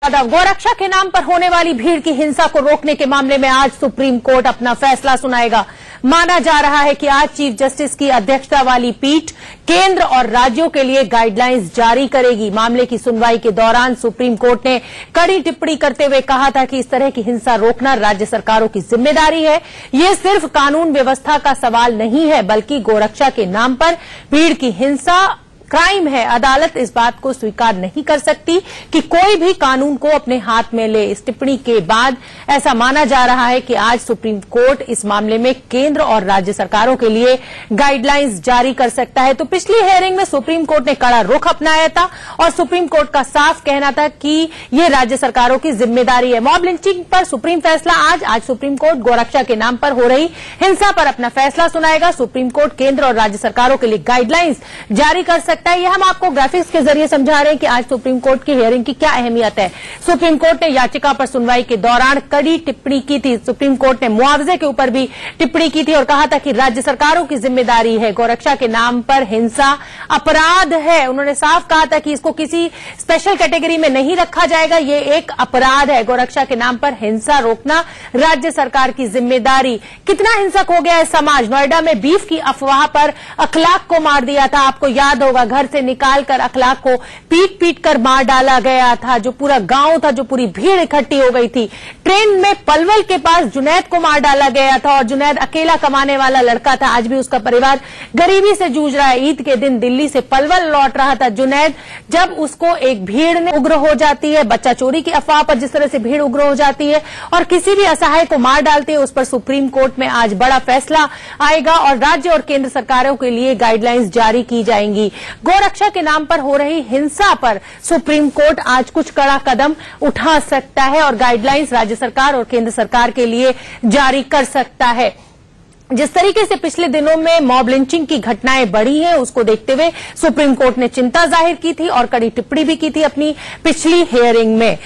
गोरक्षा के नाम पर होने वाली भीड़ की हिंसा को रोकने के मामले में आज सुप्रीम कोर्ट अपना फैसला सुनाएगा। माना जा रहा है कि आज चीफ जस्टिस की अध्यक्षता वाली पीठ केंद्र और राज्यों के लिए गाइडलाइंस जारी करेगी। मामले की सुनवाई के दौरान सुप्रीम कोर्ट ने कड़ी टिप्पणी करते हुए कहा था कि इस तरह की हिंसा रोकना राज्य सरकारों की जिम्मेदारी है। ये सिर्फ कानून व्यवस्था का सवाल नहीं है, बल्कि गोरक्षा के नाम पर भीड़ की हिंसा क्राइम है। अदालत इस बात को स्वीकार नहीं कर सकती कि कोई भी कानून को अपने हाथ में ले। इस टिप्पणी के बाद ऐसा माना जा रहा है कि आज सुप्रीम कोर्ट इस मामले में केंद्र और राज्य सरकारों के लिए गाइडलाइंस जारी कर सकता है। तो पिछली हियरिंग में सुप्रीम कोर्ट ने कड़ा रुख अपनाया था और सुप्रीम कोर्ट का साफ कहना था कि ये राज्य सरकारों की जिम्मेदारी है। मॉब लिंचिंग पर सुप्रीम फैसला आज सुप्रीम कोर्ट गोरक्षा के नाम पर हो रही हिंसा पर अपना फैसला सुनाएगा। सुप्रीम कोर्ट केंद्र और राज्य सरकारों के लिए गाइडलाइंस जारी कर सकता है। यह हम आपको ग्राफिक्स के जरिए समझा रहे हैं कि आज सुप्रीम कोर्ट की हियरिंग की क्या अहमियत है। सुप्रीम कोर्ट ने याचिका पर सुनवाई के दौरान कड़ी टिप्पणी की थी। सुप्रीम कोर्ट ने मुआवजे के ऊपर भी टिप्पणी की थी और कहा था कि राज्य सरकारों की जिम्मेदारी है। गोरक्षा के नाम पर हिंसा अपराध है। उन्होंने साफ कहा था कि इसको किसी स्पेशल कैटेगरी में नहीं रखा जाएगा, ये एक अपराध है। गोरक्षा के नाम पर हिंसा रोकना राज्य सरकार की जिम्मेदारी। कितना हिंसक हो गया है समाज। नोएडा में बीफ की अफवाह पर अखलाक को मार दिया था। आपको याद होगा, घर से निकालकर अखलाक को पीट पीट कर मार डाला गया था। जो पूरा गांव था, जो पूरी भीड़ इकट्ठी हो गई थी। ट्रेन में पलवल के पास जुनैद को मार डाला गया था और जुनैद अकेला कमाने वाला लड़का था। आज भी उसका परिवार गरीबी से जूझ रहा है। ईद के दिन दिल्ली से पलवल लौट रहा था जुनैद, जब उसको एक भीड़ ने उग्र हो जाती है। बच्चा चोरी की अफवाह पर जिस तरह से भीड़ उग्र हो जाती है और किसी भी असहाय को मार डालती है, उस पर सुप्रीम कोर्ट में आज बड़ा फैसला आएगा और राज्य और केंद्र सरकारों के लिए गाइडलाइंस जारी की जाएंगी। गोरक्षा के नाम पर हो रही हिंसा पर सुप्रीम कोर्ट आज कुछ कड़ा कदम उठा सकता है और गाइडलाइंस राज्य सरकार और केंद्र सरकार के लिए जारी कर सकता है। जिस तरीके से पिछले दिनों में मॉब लिंचिंग की घटनाएं बढ़ी हैं, उसको देखते हुए सुप्रीम कोर्ट ने चिंता जाहिर की थी और कड़ी टिप्पणी भी की थी अपनी पिछली हियरिंग में।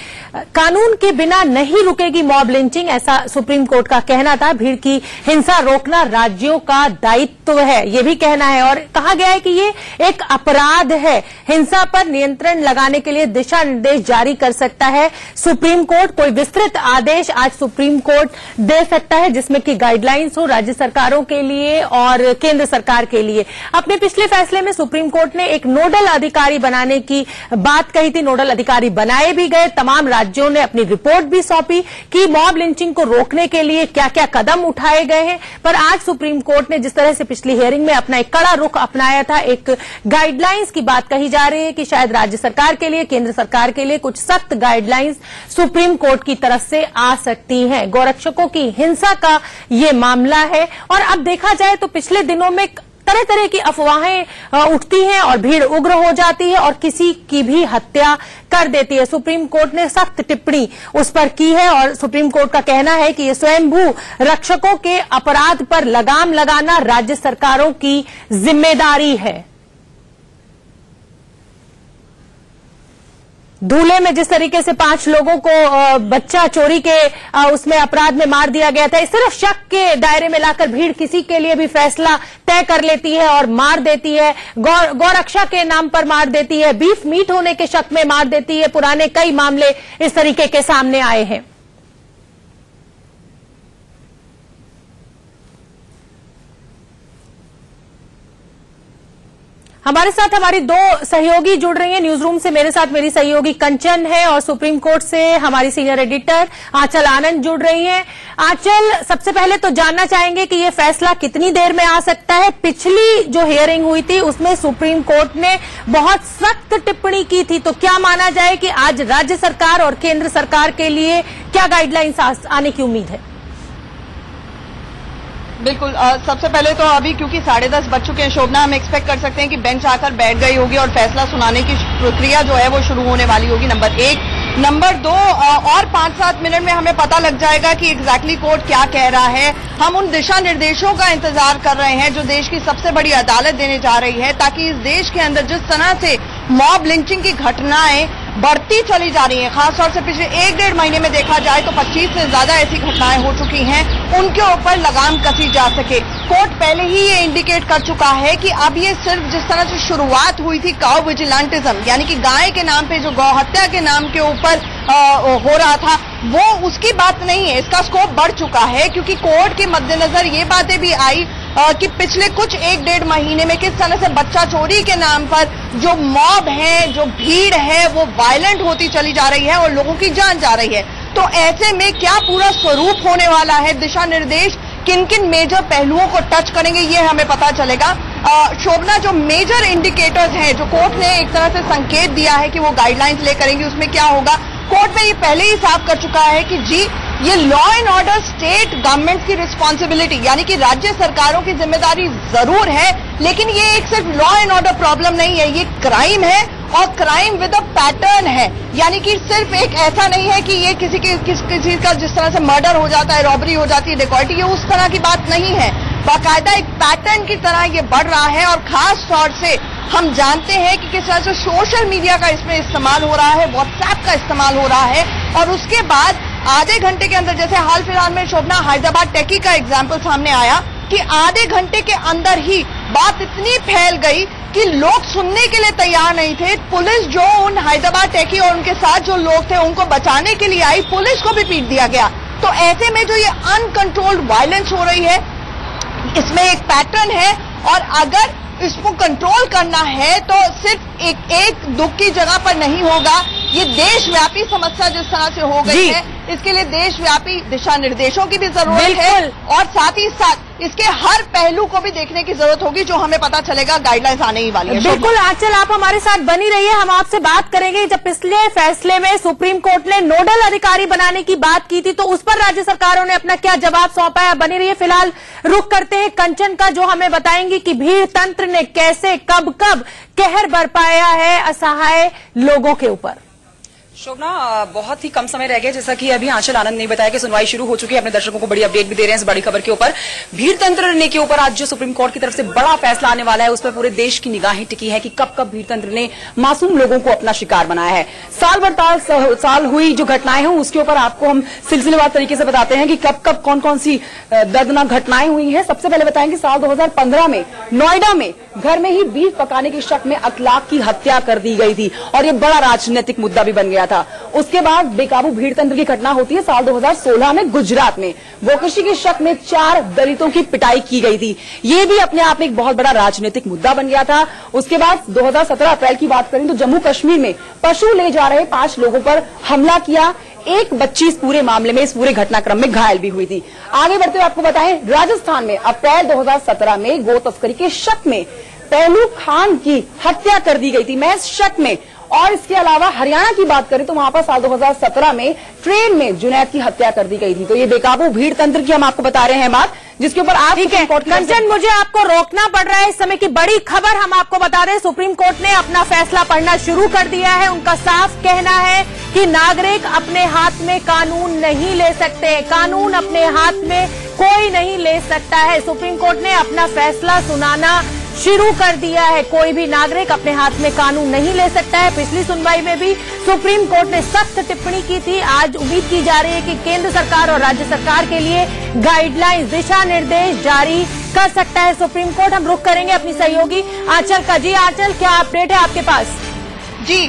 कानून के बिना नहीं रुकेगी मॉब लिंचिंग, ऐसा सुप्रीम कोर्ट का कहना था। भीड़ की हिंसा रोकना राज्यों का दायित्व है, ये भी कहना है और कहा गया है कि ये एक अपराध है। हिंसा पर नियंत्रण लगाने के लिए दिशा निर्देश जारी कर सकता है सुप्रीम कोर्ट। कोई विस्तृत आदेश आज सुप्रीम कोर्ट दे सकता है जिसमें कि गाइडलाइंस हो राज्य सरकारों के लिए और केंद्र सरकार के लिए। अपने पिछले फैसले में सुप्रीम कोर्ट ने एक नोडल अधिकारी बनाने की बात कही थी। नोडल अधिकारी बनाए भी गए। तमाम राज्यों ने अपनी रिपोर्ट भी सौंपी कि मॉब लिंचिंग को रोकने के लिए क्या क्या कदम उठाए गए हैं। पर आज सुप्रीम कोर्ट ने जिस तरह से पिछली हियरिंग में अपना एक कड़ा रुख अपनाया था, एक गाइडलाइंस की बात कही जा रही है कि शायद राज्य सरकार के लिए, केंद्र सरकार के लिए कुछ सख्त गाइडलाइंस सुप्रीम कोर्ट की तरफ से आ सकती हैं। गोरक्षकों की हिंसा का ये मामला है और अब देखा जाए तो पिछले दिनों में तरह तरह की अफवाहें उठती हैं और भीड़ उग्र हो जाती है और किसी की भी हत्या कर देती है। सुप्रीम कोर्ट ने सख्त टिप्पणी उस पर की है और सुप्रीम कोर्ट का कहना है कि ये स्वयंभू रक्षकों के अपराध पर लगाम लगाना राज्य सरकारों की जिम्मेदारी है। धूले में जिस तरीके से 5 लोगों को बच्चा चोरी के उसमें अपराध में मार दिया गया था, इस तरह शक के दायरे में लाकर भीड़ किसी के लिए भी फैसला तय कर लेती है और मार देती है। गौरक्षा के नाम पर मार देती है, बीफ मीट होने के शक में मार देती है। पुराने कई मामले इस तरीके के सामने आए हैं। हमारे साथ हमारी 2 सहयोगी जुड़ रही हैं न्यूज रूम से। मेरे साथ मेरी सहयोगी कंचन है और सुप्रीम कोर्ट से हमारी सीनियर एडिटर आंचल आनंद जुड़ रही हैं। आंचल, सबसे पहले तो जानना चाहेंगे कि ये फैसला कितनी देर में आ सकता है। पिछली जो हियरिंग हुई थी उसमें सुप्रीम कोर्ट ने बहुत सख्त टिप्पणी की थी, तो क्या माना जाए कि आज राज्य सरकार और केंद्र सरकार के लिए क्या गाइडलाइंस आने की उम्मीद है? बिल्कुल, सबसे पहले तो अभी क्योंकि 10:30 बज चुके हैं शोभना, हम एक्सपेक्ट कर सकते हैं कि बेंच आकर बैठ गई होगी और फैसला सुनाने की प्रक्रिया जो है वो शुरू होने वाली होगी। नंबर 1। नंबर 2, और 5-7 मिनट में हमें पता लग जाएगा कि एग्जैक्टली कोर्ट क्या कह रहा है। हम उन दिशा निर्देशों का इंतजार कर रहे हैं जो देश की सबसे बड़ी अदालत देने जा रही है, ताकि इस देश के अंदर जिस तरह से मॉब लिंचिंग की घटनाएं बढ़ती चली जा रही है। खासतौर से पिछले 1-1.5 महीने में देखा जाए तो 25 से ज्यादा ऐसी घटनाएं हो चुकी हैं, उनके ऊपर लगाम कसी जा सके। कोर्ट पहले ही ये इंडिकेट कर चुका है कि अब ये सिर्फ जिस तरह से शुरुआत हुई थी काउ विजिलेंटिज्म, यानी कि गाय के नाम पे जो गौ हत्या के नाम के ऊपर हो रहा था, वो उसकी बात नहीं है। इसका स्कोप बढ़ चुका है क्योंकि कोर्ट के मद्देनजर ये बातें भी आई कि पिछले कुछ 1-1.5 महीने में किस तरह से बच्चा चोरी के नाम पर जो मॉब है, जो भीड़ है, वो वायलेंट होती चली जा रही है और लोगों की जान जा रही है। तो ऐसे में क्या पूरा स्वरूप होने वाला है, दिशा निर्देश किन किन मेजर पहलुओं को टच करेंगे, ये हमें पता चलेगा। शोभना, जो मेजर इंडिकेटर्स हैं, जो कोर्ट ने एक तरह से संकेत दिया है कि वो गाइडलाइंस ले करेंगे, उसमें क्या होगा? कोर्ट में ये पहले ही साफ कर चुका है कि जी ये law and order state government की रिस्पॉन्सिबिलिटी, यानी कि राज्य सरकारों की जिम्मेदारी जरूर है, लेकिन ये एक सिर्फ लॉ एंड ऑर्डर प्रॉब्लम नहीं है, ये क्राइम है और क्राइम विद अ पैटर्न है। यानी कि सिर्फ एक ऐसा नहीं है कि ये किसी का जिस तरह से मर्डर हो जाता है, रॉबरी हो जाती है, डिकॉइटी, ये उस तरह की बात नहीं है। बाकायदा एक पैटर्न की तरह ये बढ़ रहा है और खास तौर से हम जानते हैं कि किस तरह से सोशल मीडिया का इसमें इस्तेमाल हो रहा है, व्हाट्सएप का इस्तेमाल हो रहा है और उसके बाद आधे घंटे के अंदर, जैसे हाल फिलहाल में शोभना हैदराबाद टेकी का एग्जाम्पल सामने आया कि आधे घंटे के अंदर ही बात इतनी फैल गई कि लोग सुनने के लिए तैयार नहीं थे। पुलिस जो उन हैदराबाद टेकी और उनके साथ जो लोग थे उनको बचाने के लिए आई, पुलिस को भी पीट दिया गया। तो ऐसे में जो ये अनकंट्रोल्ड वायलेंस हो रही है, इसमें एक पैटर्न है और अगर इसको कंट्रोल करना है तो सिर्फ एक दुख की जगह पर नहीं होगा, ये देशव्यापी समस्या जिस तरह से हो गई है, इसके लिए देशव्यापी दिशा निर्देशों की भी जरूरत है और साथ ही साथ इसके हर पहलू को भी देखने की जरूरत होगी, जो हमें पता चलेगा गाइडलाइंस आने ही वाली है। बिल्कुल आंचल, आप हमारे साथ बनी रहिए, हम आपसे बात करेंगे। जब पिछले फैसले में सुप्रीम कोर्ट ने नोडल अधिकारी बनाने की बात की थी तो उस पर राज्य सरकारों ने अपना क्या जवाब सौंपा है, बनी रहिए। फिलहाल रुख करते हैं कंचन का, जो हमें बताएंगी कि भीड़ तंत्र ने कैसे कब कहर बरपाया है असहाय लोगों के ऊपर। शोभना, बहुत ही कम समय रह गया, जैसा कि अभी आंचल आनंद ने बताया कि सुनवाई शुरू हो चुकी है। अपने दर्शकों को बड़ी अपडेट भी दे रहे हैं इस बड़ी खबर के ऊपर। भीड़ तंत्र ने के ऊपर आज जो सुप्रीम कोर्ट की तरफ से बड़ा फैसला आने वाला है, उस पर पूरे देश की निगाहें टिकी है कि कब भीड़ तंत्र ने मासूम लोगों को अपना शिकार बनाया है। साल हुई जो घटनाएं हैं उसके ऊपर आपको हम सिलसिलेवार तरीके से बताते हैं कि कब कौन सी दर्दनाक घटनाएं हुई हैं। सबसे पहले बताएंगे साल 2015 में नोएडा में घर में ही बीफ पकाने के शक में अखलाक की हत्या कर दी गई थी और ये बड़ा राजनीतिक मुद्दा भी बन गया था। उसके बाद बेकाबू भीड़ तंत्र की घटना होती है साल 2016 में गुजरात में, वोकशी के शक में 4 दलितों की पिटाई की गई थी। ये भी अपने आप में एक बहुत बड़ा राजनीतिक मुद्दा बन गया था। उसके बाद 2017 अप्रैल की बात करें तो जम्मू कश्मीर में पशु ले जा रहे 5 लोगों पर हमला किया। एक बच्ची इस पूरे मामले में, इस पूरे घटनाक्रम में घायल भी हुई थी। आगे बढ़ते हुए आपको बताएं, राजस्थान में अप्रैल 2017 में गो तस्करी के शक में पहलू खान की हत्या कर दी गई थी, महज शक में। और इसके अलावा हरियाणा की बात करें तो वहां पर साल 2017 में ट्रेन में जुनैद की हत्या कर दी गई थी। तो ये बेकाबू भीड़ तंत्र की हम आपको बता रहे हैं बात, जिसके ऊपर आप कंचन, मुझे आपको रोकना पड़ रहा है। इस समय की बड़ी खबर हम आपको बता दें, सुप्रीम कोर्ट ने अपना फैसला पढ़ना शुरू कर दिया है। उनका साफ कहना है कि नागरिक अपने हाथ में कानून नहीं ले सकते, कानून अपने हाथ में कोई नहीं ले सकता है। सुप्रीम कोर्ट ने अपना फैसला सुनाना शुरू कर दिया है। कोई भी नागरिक अपने हाथ में कानून नहीं ले सकता है। पिछली सुनवाई में भी सुप्रीम कोर्ट ने सख्त टिप्पणी की थी। आज उम्मीद की जा रही है कि केंद्र सरकार और राज्य सरकार के लिए गाइडलाइंस, दिशा निर्देश जारी कर सकता है सुप्रीम कोर्ट। हम रुख करेंगे अपनी सहयोगी आंचल का। जी आंचल, क्या अपडेट है आपके पास? जी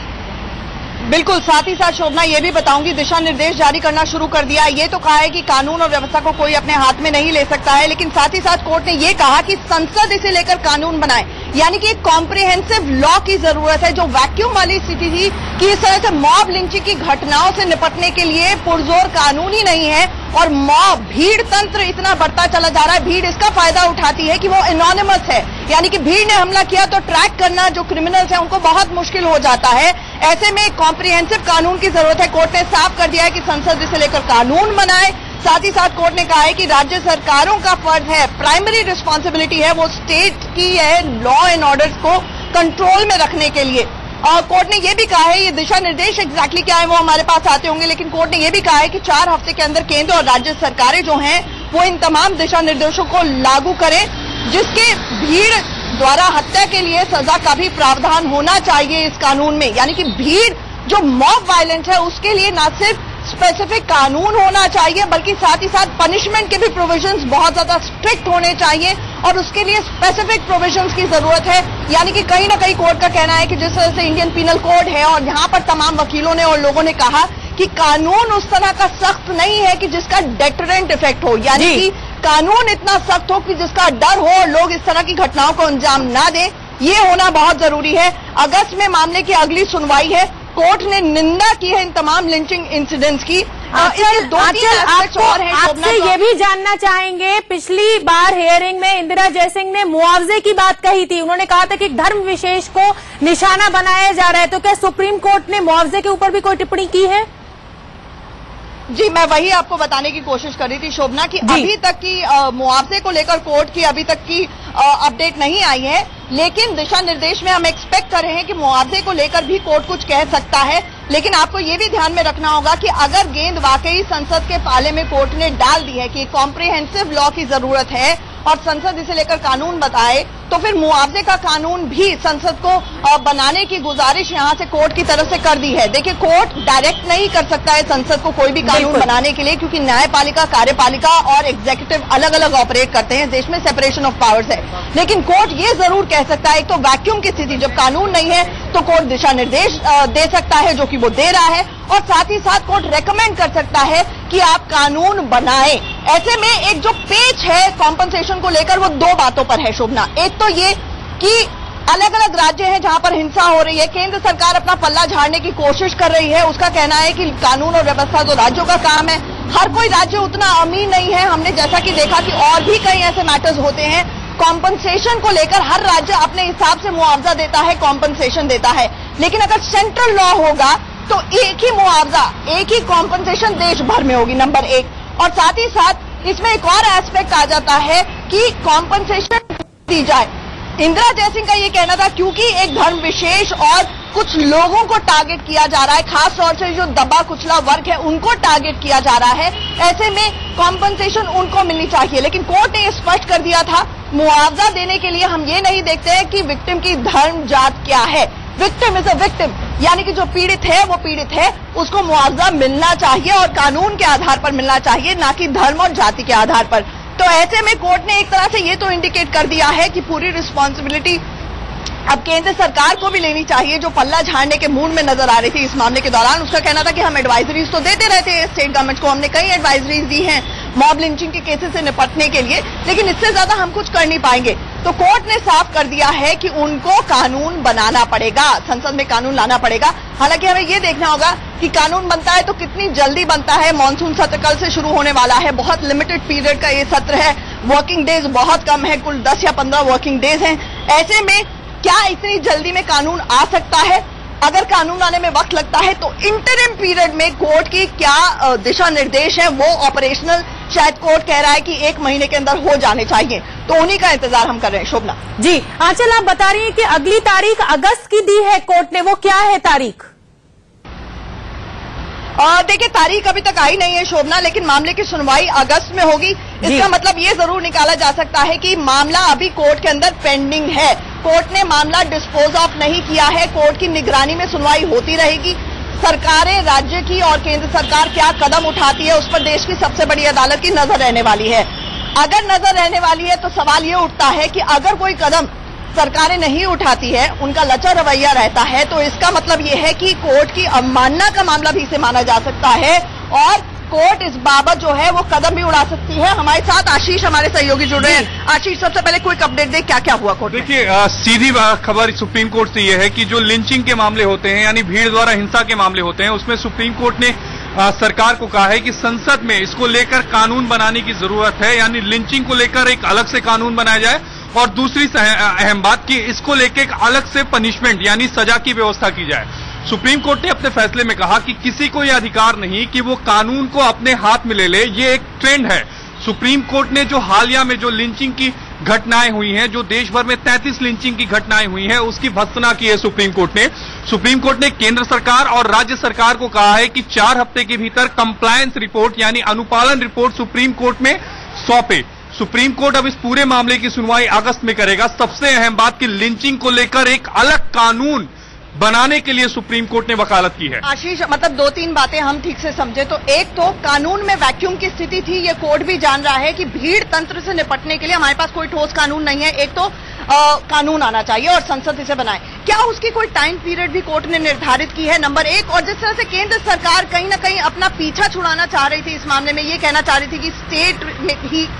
बिल्कुल, साथ ही साथ शोभना ये भी बताऊंगी, दिशा निर्देश जारी करना शुरू कर दिया। ये तो कहा है कि कानून और व्यवस्था को कोई अपने हाथ में नहीं ले सकता है, लेकिन साथ ही साथ कोर्ट ने ये कहा कि संसद इसे लेकर कानून बनाए, यानी कि एक कॉम्प्रिहेंसिव लॉ की जरूरत है। जो वैक्यूम वाली स्थिति थी कि इस तरह से मॉब लिंचिंग की घटनाओं से निपटने के लिए पुरजोर कानून ही नहीं है और मॉब भीड़ तंत्र इतना बढ़ता चला जा रहा है। भीड़ इसका फायदा उठाती है कि वो एनोनिमस है, यानी कि भीड़ ने हमला किया तो ट्रैक करना जो क्रिमिनल्स हैं उनको बहुत मुश्किल हो जाता है। ऐसे में एक कॉम्प्रिहेंसिव कानून की जरूरत है। कोर्ट ने साफ कर दिया है कि संसद इसे लेकर कानून बनाए। साथ ही साथ कोर्ट ने कहा है कि राज्य सरकारों का फर्ज है, प्राइमरी रिस्पॉन्सिबिलिटी है, वो स्टेट की है लॉ एंड ऑर्डर को कंट्रोल में रखने के लिए। और कोर्ट ने यह भी कहा है, ये दिशा निर्देश एग्जैक्टली क्या है वो हमारे पास आते होंगे, लेकिन कोर्ट ने यह भी कहा है कि 4 हफ्ते के अंदर केंद्र और राज्य सरकारें जो हैं वो इन तमाम दिशा निर्देशों को लागू करें, जिसके भीड़ द्वारा हत्या के लिए सजा का भी प्रावधान होना चाहिए इस कानून में। यानी कि भीड़ जो मॉब वायलेंस है उसके लिए ना सिर्फ स्पेसिफिक कानून होना चाहिए बल्कि साथ ही साथ पनिशमेंट के भी प्रोविजंस बहुत ज्यादा स्ट्रिक्ट होने चाहिए और उसके लिए स्पेसिफिक प्रोविजंस की जरूरत है। यानी कि कहीं ना कहीं कोर्ट का कहना है कि जिस तरह से इंडियन पीनल कोड है और यहाँ पर तमाम वकीलों ने और लोगों ने कहा कि कानून उस तरह का सख्त नहीं है कि जिसका डेटरेंट इफेक्ट हो, यानी कि कानून इतना सख्त हो कि जिसका डर हो और लोग इस तरह की घटनाओं को अंजाम ना दें, ये होना बहुत जरूरी है। अगस्त में मामले की अगली सुनवाई है। कोर्ट ने निंदा की है इन तमाम लिंचिंग इंसिडेंट्स की। आपसे ये भी जानना चाहेंगे, पिछली बार हियरिंग में इंदिरा जयसिंह ने मुआवजे की बात कही थी। उन्होंने कहा था कि धर्म विशेष को निशाना बनाया जा रहा है, तो क्या सुप्रीम कोर्ट ने मुआवजे के ऊपर भी कोई टिप्पणी की है? जी, मैं वही आपको बताने की कोशिश कर रही थी शोभना कि अभी तक की मुआवजे को लेकर कोर्ट की अभी तक की अपडेट नहीं आई है, लेकिन दिशा निर्देश में हम एक्सपेक्ट कर रहे हैं कि मुआवजे को लेकर भी कोर्ट कुछ कह सकता है। लेकिन आपको ये भी ध्यान में रखना होगा कि अगर गेंद वाकई संसद के पाले में कोर्ट ने डाल दी है कि कॉम्प्रिहेंसिव लॉ की जरूरत है और संसद इसे लेकर कानून बताए, तो फिर मुआवजे का कानून भी संसद को बनाने की गुजारिश यहां से कोर्ट की तरफ से कर दी है। देखिए, कोर्ट डायरेक्ट नहीं कर सकता है संसद को कोई भी कानून बनाने के लिए, क्योंकि न्यायपालिका, कार्यपालिका और एग्जीक्यूटिव अलग अलग ऑपरेट करते हैं। देश में सेपरेशन ऑफ पावर्स है। लेकिन कोर्ट ये जरूर कह सकता है, तो वैक्यूम की स्थिति जब कानून नहीं है तो कोर्ट दिशा निर्देश दे सकता है, जो कि वो दे रहा है, और साथ ही साथ कोर्ट रेकमेंड कर सकता है कि आप कानून बनाएं। ऐसे में एक जो पेच है कॉम्पनसेशन को लेकर वो दो बातों पर है शोभना। एक तो ये कि अलग अलग राज्य हैं जहां पर हिंसा हो रही है, केंद्र सरकार अपना पल्ला झाड़ने की कोशिश कर रही है। उसका कहना है कि कानून और व्यवस्था तो राज्यों का काम है। हर कोई राज्य उतना अमीर नहीं है। हमने जैसा कि देखा कि और भी कई ऐसे मैटर्स होते हैं, कॉम्पनसेशन को लेकर हर राज्य अपने हिसाब से मुआवजा देता है, कॉम्पनसेशन देता है। लेकिन अगर सेंट्रल लॉ होगा तो एक ही मुआवजा, एक ही कॉम्पनसेशन देश भर में होगी, नंबर एक। और साथ ही साथ इसमें एक और एस्पेक्ट आ जाता है कि कॉम्पनसेशन दी जाए। इंदिरा जयसिंह का ये कहना था क्योंकि एक धर्म विशेष और कुछ लोगों को टारगेट किया जा रहा है, खास तौर से जो दबा कुचला वर्ग है उनको टारगेट किया जा रहा है, ऐसे में कॉम्पनसेशन उनको मिलनी चाहिए। लेकिन कोर्ट ने स्पष्ट कर दिया था, मुआवजा देने के लिए हम ये नहीं देखते हैं कि विक्टिम की धर्म जात क्या है। विक्टिम इज अ विक्टिम, यानी कि जो पीड़ित है वो पीड़ित है, उसको मुआवजा मिलना चाहिए और कानून के आधार पर मिलना चाहिए, ना कि धर्म और जाति के आधार पर। तो ऐसे में कोर्ट ने एक तरह से ये तो इंडिकेट कर दिया है कि पूरी रिस्पॉन्सिबिलिटी अब केंद्र सरकार को भी लेनी चाहिए, जो पल्ला झाड़ने के मूड में नजर आ रही थी इस मामले के दौरान। उसका कहना था कि हम एडवाइजरीज तो देते रहते हैं स्टेट गवर्नमेंट को, हमने कई एडवाइजरीज दी हैं मॉब लिंचिंग के केसेस से निपटने के लिए, लेकिन इससे ज्यादा हम कुछ कर नहीं पाएंगे। तो कोर्ट ने साफ कर दिया है कि उनको कानून बनाना पड़ेगा, संसद में कानून लाना पड़ेगा। हालांकि हमें ये देखना होगा कि कानून बनता है तो कितनी जल्दी बनता है। मानसून सत्र कल से शुरू होने वाला है, बहुत लिमिटेड पीरियड का ये सत्र है, वर्किंग डेज बहुत कम है, कुल 10 या 15 वर्किंग डेज हैं। ऐसे में क्या इतनी जल्दी में कानून आ सकता है? अगर कानून आने में वक्त लगता है तो इंटरिम पीरियड में कोर्ट की क्या दिशा निर्देश है वो ऑपरेशनल शायद कोर्ट कह रहा है कि 1 महीने के अंदर हो जाने चाहिए, तो उन्हीं का इंतजार हम कर रहे हैं। शोभना जी, आंचल आप बता रही हैं कि अगली तारीख अगस्त की दी है कोर्ट ने, वो क्या है तारीख? देखिए, तारीख अभी तक आई नहीं है शोभना, लेकिन मामले की सुनवाई अगस्त में होगी। इसका मतलब ये जरूर निकाला जा सकता है कि मामला अभी कोर्ट के अंदर पेंडिंग है। कोर्ट ने मामला डिस्पोज ऑफ नहीं किया है, कोर्ट की निगरानी में सुनवाई होती रहेगी। सरकारें, राज्य की और केंद्र सरकार क्या कदम उठाती है उस पर देश की सबसे बड़ी अदालत की नजर रहने वाली है। अगर नजर रहने वाली है तो सवाल ये उठता है कि अगर कोई कदम सरकारें नहीं उठाती है, उनका लचा रवैया रहता है, तो इसका मतलब ये है कि कोर्ट की अवमानना का मामला भी इसे माना जा सकता है और कोर्ट इस बाबत जो है वो कदम भी उड़ा सकती है। हमारे साथ आशीष, हमारे सहयोगी जुड़ रहे हैं। आशीष, सबसे पहले क्विक अपडेट दे, क्या क्या हुआ कोर्ट? देखिए, सीधी खबर सुप्रीम कोर्ट से ये है कि जो लिंचिंग के मामले होते हैं, यानी भीड़ द्वारा हिंसा के मामले होते हैं, उसमें सुप्रीम कोर्ट ने सरकार को कहा है कि संसद में इसको लेकर कानून बनाने की जरूरत है, यानी लिंचिंग को लेकर एक अलग से कानून बनाया जाए और दूसरी अहम बात कि इसको लेकर एक अलग से पनिशमेंट यानी सजा की व्यवस्था की जाए। सुप्रीम कोर्ट ने अपने फैसले में कहा कि किसी को यह अधिकार नहीं कि वो कानून को अपने हाथ में ले ले, ये एक ट्रेंड है। सुप्रीम कोर्ट ने जो हालिया में जो लिंचिंग की घटनाएं हुई हैं, जो देश भर में 33 लिंचिंग की घटनाएं हुई हैं, उसकी भर्त्सना की है सुप्रीम कोर्ट ने। सुप्रीम कोर्ट ने केंद्र सरकार और राज्य सरकार को कहा है कि 4 हफ्ते के भीतर कंप्लायंस रिपोर्ट यानी अनुपालन रिपोर्ट सुप्रीम कोर्ट में सौंपे। सुप्रीम कोर्ट अब इस पूरे मामले की सुनवाई अगस्त में करेगा। सबसे अहम बात कि लिंचिंग को लेकर एक अलग कानून बनाने के लिए सुप्रीम कोर्ट ने वकालत की है। आशीष, मतलब 2-3 बातें हम ठीक से समझे तो एक तो कानून में वैक्यूम की स्थिति थी, ये कोर्ट भी जान रहा है कि भीड़ तंत्र से निपटने के लिए हमारे पास कोई ठोस कानून नहीं है। एक तो कानून आना चाहिए और संसद इसे बनाए। क्या उसकी कोई टाइम पीरियड भी कोर्ट ने निर्धारित की है? नंबर 1। और जिस तरह से केंद्र सरकार कहीं ना कहीं अपना पीछा छुड़ाना चाह रही थी इस मामले में, ये कहना चाह रही थी कि स्टेट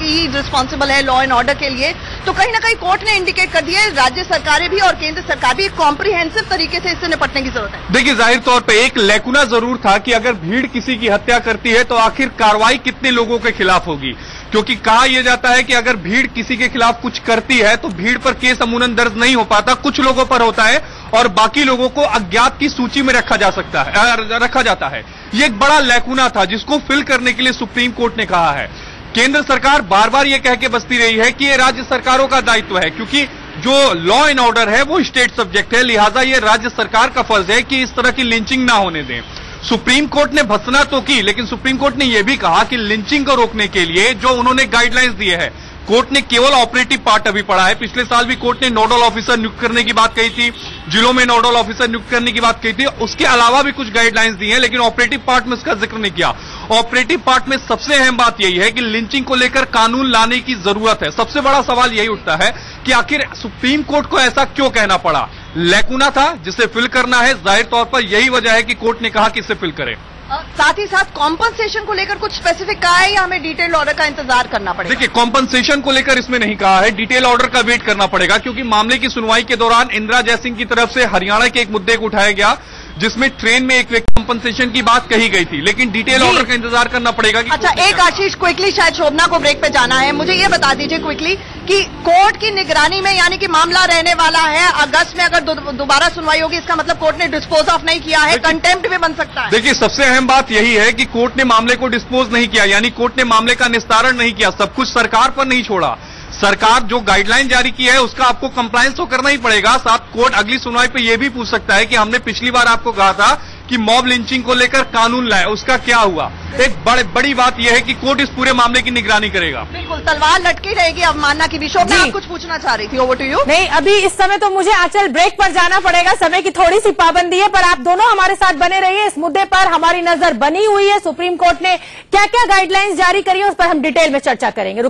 ही रिस्पॉन्सिबल है लॉ एंड ऑर्डर के लिए, तो कहीं ना कहीं कोर्ट ने इंडिकेट कर दिया है राज्य सरकारें भी और केंद्र सरकार भी कॉम्प्रिहेंसिव तरीके से इससे निपटने की जरूरत है। देखिए, जाहिर तौर पर एक लैकुना जरूर था कि अगर भीड़ किसी की हत्या करती है तो आखिर कार्रवाई कितने लोगों के खिलाफ होगी, क्योंकि कहा यह जाता है कि अगर भीड़ किसी के खिलाफ कुछ करती है तो भीड़ पर केस अमूनन दर्ज नहीं हो पाता, कुछ लोगों पर होता है और बाकी लोगों को अज्ञात की सूची में रखा जाता है। ये एक बड़ा लैकुना था जिसको फिल करने के लिए सुप्रीम कोर्ट ने कहा है। केंद्र सरकार बार बार ये कह के बसती रही है कि ये राज्य सरकारों का दायित्व है, क्योंकि जो लॉ एंड ऑर्डर है वो स्टेट सब्जेक्ट है, लिहाजा ये राज्य सरकार का फर्ज है कि इस तरह की लिंचिंग ना होने दें। सुप्रीम कोर्ट ने भत्सना तो की, लेकिन सुप्रीम कोर्ट ने यह भी कहा कि लिंचिंग को रोकने के लिए जो उन्होंने गाइडलाइंस दिए हैं, कोर्ट ने केवल ऑपरेटिव पार्ट अभी पढ़ा है। पिछले साल भी कोर्ट ने नोडल ऑफिसर नियुक्त करने की बात कही थी, जिलों में नोडल ऑफिसर नियुक्त करने की बात कही थी, उसके अलावा भी कुछ गाइडलाइंस दी हैं, लेकिन ऑपरेटिव पार्ट में इसका जिक्र नहीं किया। ऑपरेटिव पार्ट में सबसे अहम बात यही है कि लिंचिंग को लेकर कानून लाने की जरूरत है। सबसे बड़ा सवाल यही उठता है कि आखिर सुप्रीम कोर्ट को ऐसा क्यों कहना पड़ा? लैकुना था जिसे फिल करना है, जाहिर तौर पर यही वजह है कि कोर्ट ने कहा कि इसे फिल करें। साथ ही साथ कॉम्पनसेशन को लेकर कुछ स्पेसिफिक कहा है या हमें डिटेल ऑर्डर का इंतजार करना पड़ेगा? देखिए, कॉम्पनसेशन को लेकर इसमें नहीं कहा है, डिटेल ऑर्डर का वेट करना पड़ेगा, क्योंकि मामले की सुनवाई के दौरान इंदिरा जयसिंह की तरफ से हरियाणा के एक मुद्दे को उठाया गया जिसमें ट्रेन में एक व्यक्ति कॉम्पनसेशन की बात कही गई थी, लेकिन डिटेल ऑर्डर का इंतजार करना पड़ेगा। अच्छा, एक आशीष क्विकली, शायद शोभना को ब्रेक पे जाना है, मुझे ये बता दीजिए क्विकली कि कोर्ट की निगरानी में यानी कि मामला रहने वाला है अगस्त में, अगर दोबारा सुनवाई होगी इसका मतलब कोर्ट ने डिस्पोज ऑफ नहीं किया है, कंटेम्प्ट भी बन सकता है। देखिए, सबसे अहम बात यही है कि कोर्ट ने मामले को डिस्पोज नहीं किया, यानी कोर्ट ने मामले का निस्तारण नहीं किया, सब कुछ सरकार पर नहीं छोड़ा। सरकार जो गाइडलाइन जारी की है उसका आपको कंप्लायंस तो करना ही पड़ेगा। साथ कोर्ट अगली सुनवाई पे यह भी पूछ सकता है कि हमने पिछली बार आपको कहा था कि मॉब लिंचिंग को लेकर कानून लाए, उसका क्या हुआ? एक बड़ी बात यह है कि कोर्ट इस पूरे मामले की निगरानी करेगा। बिल्कुल, तलवार लटकी रहेगी अवमानना की भी। शोभना, आप कुछ पूछना चाह रही थी, ओवर टू यू। नहीं, अभी इस समय तो मुझे आंचल ब्रेक पर जाना पड़ेगा, समय की थोड़ी सी पाबंदी है, पर आप दोनों हमारे साथ बने रहिए। इस मुद्दे पर हमारी नजर बनी हुई है, सुप्रीम कोर्ट ने क्या क्या गाइडलाइंस जारी करी है उस पर हम डिटेल में चर्चा करेंगे।